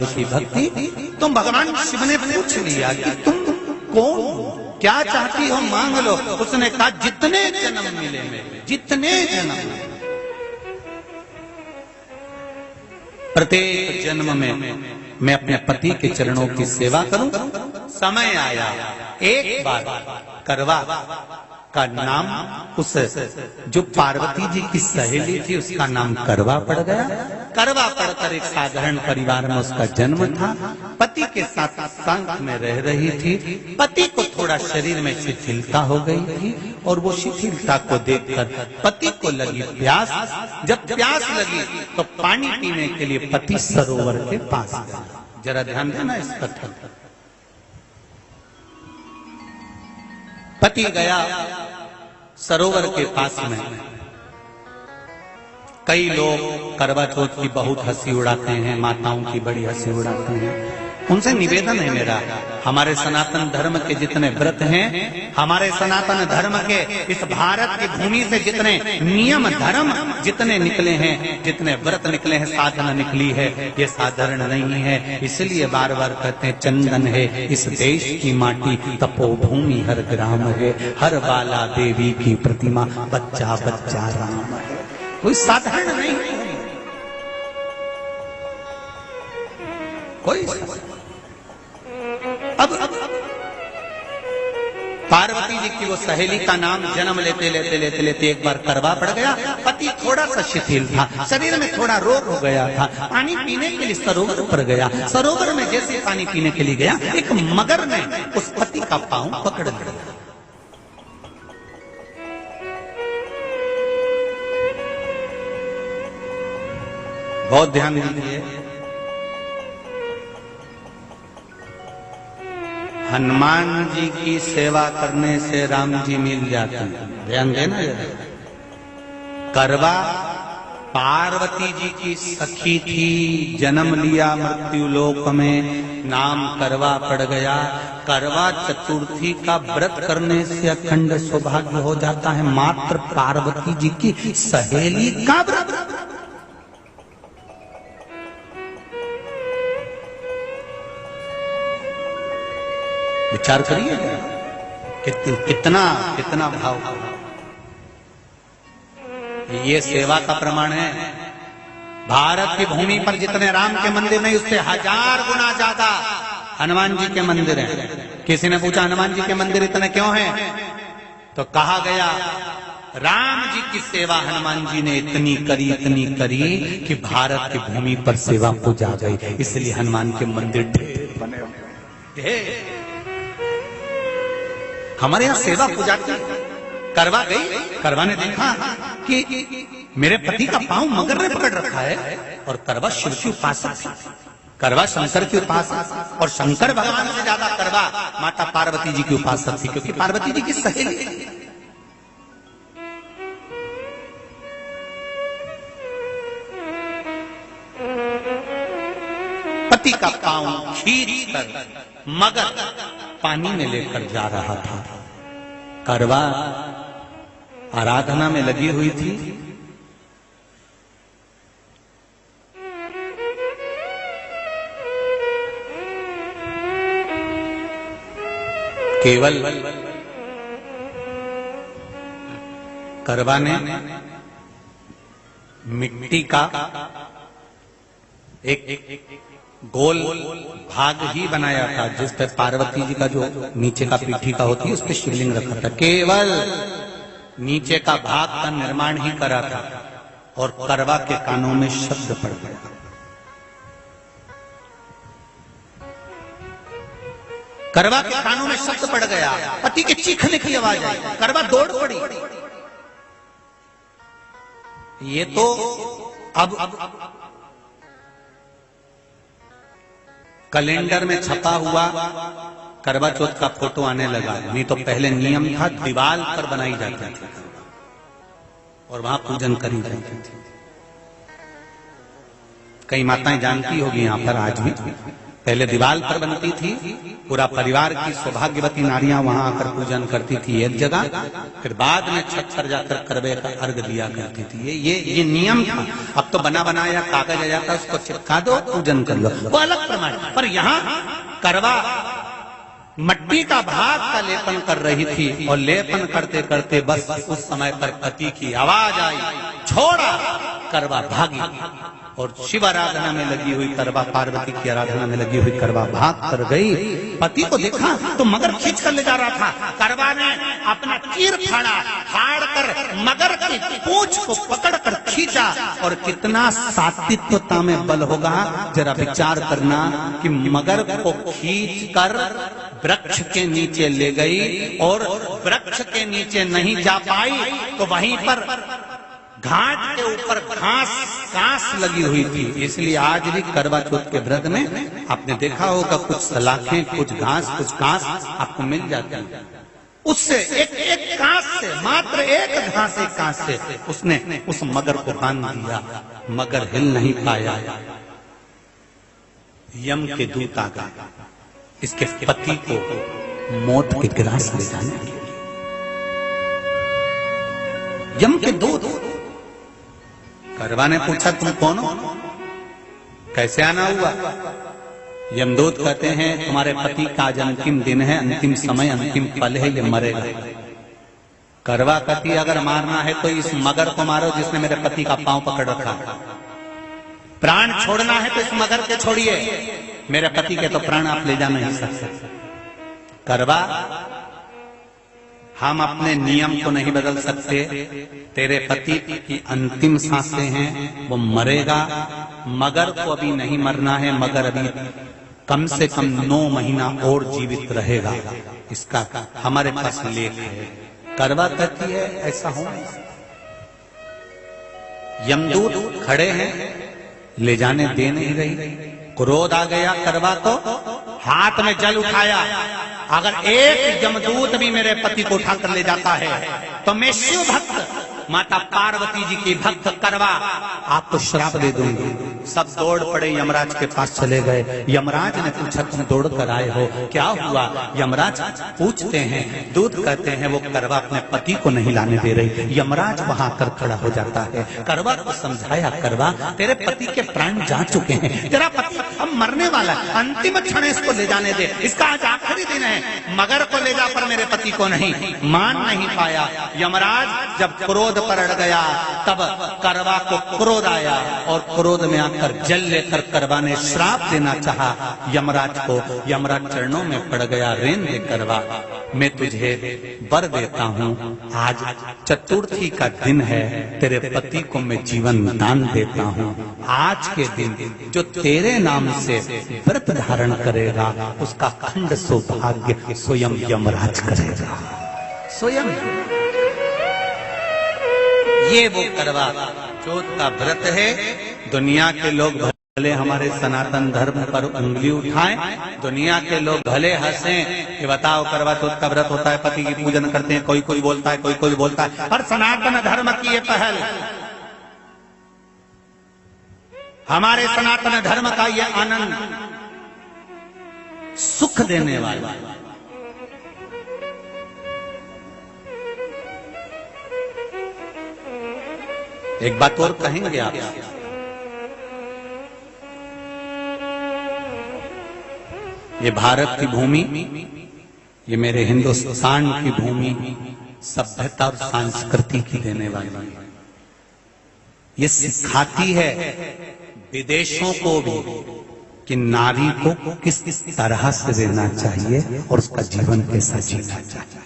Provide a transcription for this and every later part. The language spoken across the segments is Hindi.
की भक्ति। तो भगवान शिव ने पूछ लिया कि तुम कौन हो, क्या चाहती हो मांग लो। उसने कहा जितने जन्म मिले मेरे, जितने जन्म, प्रत्येक जन्म में मैं अपने पति के चरणों की सेवा करूं। समय आया एक बार करवा का नाम, उस जो पार्वती जी की सहेली थी उसका नाम करवा पड़ गया। करवा पड़कर एक साधारण परिवार में उसका जन्म था। पति के साथ संग में रह रही थी। पति को थोड़ा शरीर में शिथिलता हो गई थी और वो शिथिलता को देखकर पति को लगी प्यास। जब प्यास लगी तो पानी पीने के लिए पति सरोवर के पास गया। जरा ध्यान देना इस कथन। पति गया सरोवर के पास में। कई लोग करवा चौथ की बहुत हंसी उड़ाते हैं, माताओं की बड़ी हंसी उड़ाते हैं। उनसे निवेदन है मेरा, हमारे सनातन धर्म के जितने व्रत हैं, हमारे सनातन धर्म के इस भारत की भूमि से जितने नियम धर्म जितने निकले हैं, जितने व्रत निकले हैं, साधना निकली है, ये साधारण नहीं है। इसलिए बार बार कहते हैं चंदन है इस देश की माटी, तपोभूमि हर ग्राम है, हर बाला देवी की प्रतिमा, बच्चा बच्चा राम है। कोई साधारण नहीं है, कोई। अब पार्वती जी की वो सहेली का नाम जन्म लेते लेते लेते लेते एक बार करवा पड़ गया। पति थोड़ा सा शिथिल था, शरीर में थोड़ा रोग हो गया था। पानी पीने के लिए सरोवर पर गया। सरोवर में जैसे पानी पीने के लिए गया, एक मगर ने उस पति का पांव पकड़ लिया। बहुत ध्यान दीजिए, हनुमान जी की सेवा करने से राम जी मिल जाते हैं। ध्यान देना जरा। करवा पार्वती जी की सखी थी, जन्म लिया मृत्यु लोक में, नाम करवा पड़ गया। करवा चतुर्थी का व्रत करने से अखंड सौभाग्य हो जाता है। मात्र पार्वती जी की सहेली का व्रत। विचार करिए कितना कितना भाव। ये सेवा का प्रमाण है। भारत की भूमि पर जितने राम के मंदिर नहीं, उससे 1000 गुना ज्यादा हनुमान जी के मंदिर हैं। किसी ने पूछा हनुमान जी के मंदिर इतने क्यों हैं, तो कहा गया राम जी की सेवा हनुमान जी ने इतनी करी कि भारत की भूमि पर सेवा पूजा गई। इसलिए हनुमान के मंदिर ढेर बने ढेर। हमारे यहाँ सेवा पूजा की। करवा गई, करवा ने देखा कि मेरे पति का पांव मगर ने पकड़ रखा है, और करवा शिव की उपासक थी। करवा शंकर की उपासक, और शंकर भगवान से ज्यादा करवा माता पार्वती जी की उपासक थी, क्योंकि पार्वती जी की सहेली थी। पति का पांव खींच कर मगर पानी में लेकर जा रहा था। करवा आराधना में लगी हुई थी। केवल करवा ने मिट्टी का एक गोल भाग ही बनाया था, जिस पर पार्वती जी का जो नीचे का पीठी का होती है उस पर शिवलिंग रखा था। केवल नीचे का भाग का निर्माण ही करा था, और करवा के कानों में शब्द पड़ गया। करवा के कानों में शब्द पड़ गया, पति के चीखने की आवाज आई। करवा दौड़ पड़ी। ये तो अब कैलेंडर में छपा हुआ करवा चौथ का फोटो आने लगा। नहीं तो पहले नियम था दीवार पर बनाई जाती थी और वहां पूजन करी जाती थी। कई माताएं जानती होगी यहाँ पर आज भी पहले दीवार पर बनती थी, पूरा परिवार की सौभाग्यवती नारियां वहां आकर पूजन करती थी एक जगह, फिर बाद में छत पर जाकर करवे का अर्घ दिया करती थी। ये नियम था। अब तो बना बनाया कागज आ जाता, उसको चिपका दो, पूजन कर लो, वो अलग प्रमाण। पर यहाँ करवा मट्टी का भाग का लेपन कर रही थी, और लेपन करते करते बस उस समय पर पति की आवाज आई, छोड़ा, करवा भागी। और शिव आराधना में लगी हुई करवा, पार्वती की आराधना में लगी हुई करवा भाग कर गई। पति को देखा तो मगर खींच कर ले जा रहा था। करवा ने अपना चीर फाड़ कर मगर की पूंछ को पकड़कर खींचा। और कितना सात्विकता में बल होगा, जरा विचार करना कि मगर को खींच कर वृक्ष के नीचे ले गई, और वृक्ष के नीचे नहीं जा पाई तो वहीं पर घाट के ऊपर घास लगी हुई थी। इसलिए आज भी करवा चौथ के व्रत में आपने देखा होगा, कुछ सलाखें, कुछ घास आपको मिल जाती है। उससे एक घास से, मात्र एक घास, एक घास से उसने उस मगर को बांध दिया। मगर हिल नहीं पाया। यम के दूत आ गए इसके पति को मौत के ग्रास ले जाने के लिए। यम के दूत। करवा ने पूछा, तुम कौन हो, कैसे आना हुआ? यमदूत कहते हैं, तुम्हारे पति का आज अंतिम दिन है, अंतिम समय, अंतिम पल है, ये मरेगा। करवा कहती, अगर मारना है तो इस मगर को मारो जिसने मेरे पति का पांव पकड़ रखा। प्राण छोड़ना है तो इस मगर के छोड़िए, मेरे पति के तो प्राण आप ले जा नहीं सकते। करवा, हम अपने नियम को नहीं बदल सकते। तेरे पति की अंतिम सांसें हैं, वो मरेगा। मगर को अभी नहीं मरना है, मगर अभी कम से कम 9 महीना और जीवित रहेगा। इसका हमारे पास लेख है। करवा कहती है, ऐसा हो। यमदूत खड़े हैं, ले जाने दे नहीं रही। क्रोध आ गया करवा को, हाथ में जल उठाया। अगर एक यमदूत भी मेरे पति को उठाकर ले जाता है तो मैं शिव भक्त माता पार्वती जी की भक्त करवा आपको श्राप दे दूंगी। सब दौड़ पड़े, यमराज के पास चले गए। यमराज ने पूछा, तुम दौड़ कर आए हो, क्या हुआ? यमराज पूछते हैं, दूत कहते हैं, वो करवा अपने पति को नहीं लाने दे रही। यमराज वहां कर खड़ा हो जाता है। करवा को समझाया, करवा तेरे पति के प्राण जा चुके हैं, तेरा पति अब मरने वाला है, अंतिम क्षण इसको ले जाने दे, इसका आज आखिरी दिन है। मगर को ले जा, पर मेरे पति को नहीं। मान नहीं पाया। यमराज जब क्रोध पर अड़ गया, तब करवा को क्रोध आया, और क्रोध में आकर जल लेकर करवा ने श्राप देना चाहा यमराज को। यमराज चरणों में पड़ गया, रेन दे करवा, मैं तुझे वर देता हूँ, आज चतुर्थी का दिन है, तेरे पति को मैं जीवन दान देता हूँ। आज के दिन जो तेरे नाम से व्रत धारण करेगा, उसका खंड सौभाग्य स्वयं यमराज करेगा। स्वयं ये वो करवा चौथ का व्रत है। दुनिया के लोग भले हमारे सनातन धर्म पर उंगली उठाएं, दुनिया के लोग भले हंसें कि बताओ करवा चौथ का व्रत होता है, पति की पूजन करते हैं, कोई कोई बोलता है, कोई कोई बोलता है, पर सनातन धर्म की ये पहल, हमारे सनातन धर्म का ये आनंद, सुख देने वाला। एक बात और कहेंगे आप, ये भारत की भूमि, ये मेरे हिंदुस्तान की भूमि सभ्यता और संस्कृति की देने वाली है। ये सिखाती है विदेशों को भी कि नारी को किस तरह से रहना चाहिए और उसका जीवन कैसा जीना चाहिए।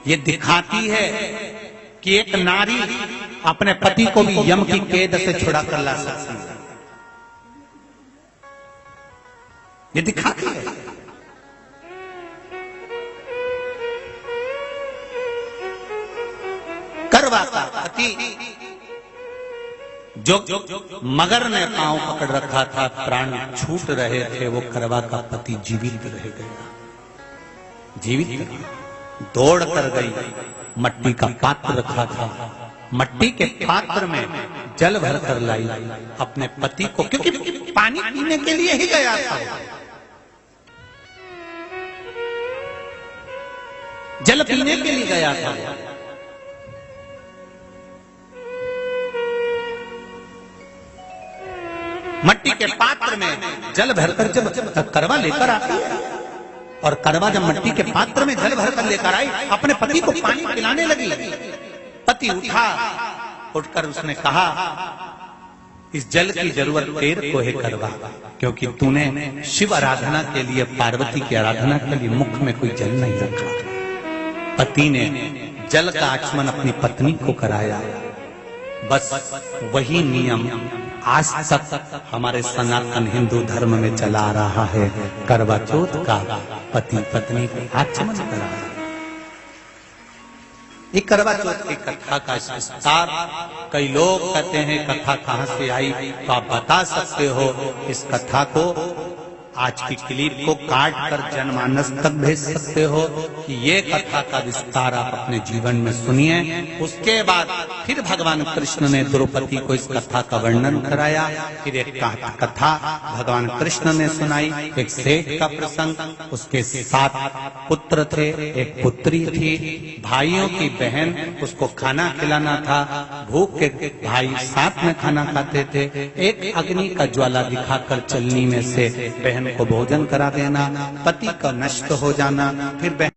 ये दिखाती है कि एक नारी अपने पति को भी यम की कैद से छुड़ा कर ला सकती है। ये दिखाती है। करवा का पति जो मगर ने पांव पकड़ रखा था, प्राण छूट रहे थे, वो करवा का पति जीवित रह गया। जीवित दौड़ कर गई, मट्टी का पात्र रखा था, मट्टी के पात्र में जल भर कर लाई अपने पति को, क्योंकि पानी पीने के लिए ही गया था, जल पीने के लिए गया था। मट्टी के पात्र में जल भरकर जब करवा लेकर आती है, और करवा जब मट्टी के पात्र में जल भरकर लेकर आई, अपने पति को पानी पिलाने लगी। पति उठा, उठकर उसने कहा, इस जल की जरूरत तेरे को है करवा, क्योंकि तूने शिव आराधना के लिए, पार्वती की आराधना के लिए मुख में कोई जल नहीं रखा। पति ने जल का आचमन अपनी पत्नी को कराया। बस वही नियम आज तक हमारे सनातन हिंदू धर्म में चला आ रहा है। करवा चौथ का पति पत्नी को आचमन कराया। ये करवा चौथ की कथा का विस्तार, कई लोग कहते हैं कथा कहां से आई, तो आप बता सकते हो इस कथा को। आज की क्लिप को काट कर जनमानस तक भेज सकते हो कि ये कथा का विस्तार आप अपने जीवन में सुनिए। उसके बाद फिर भगवान कृष्ण ने द्रौपदी को इस कथा का वर्णन कराया। फिर एक कथा भगवान कृष्ण ने सुनाई, एक सेठ का प्रसंग। उसके 7 पुत्र थे, एक पुत्री थी। भाइयों की बहन, उसको खाना खिलाना था। भूख के भाई साथ में खाना खाते थे। एक अग्नि का ज्वाला दिखाकर चलनी में से बहन को भोजन करा देना, पति का नष्ट हो जाना, फिर बहन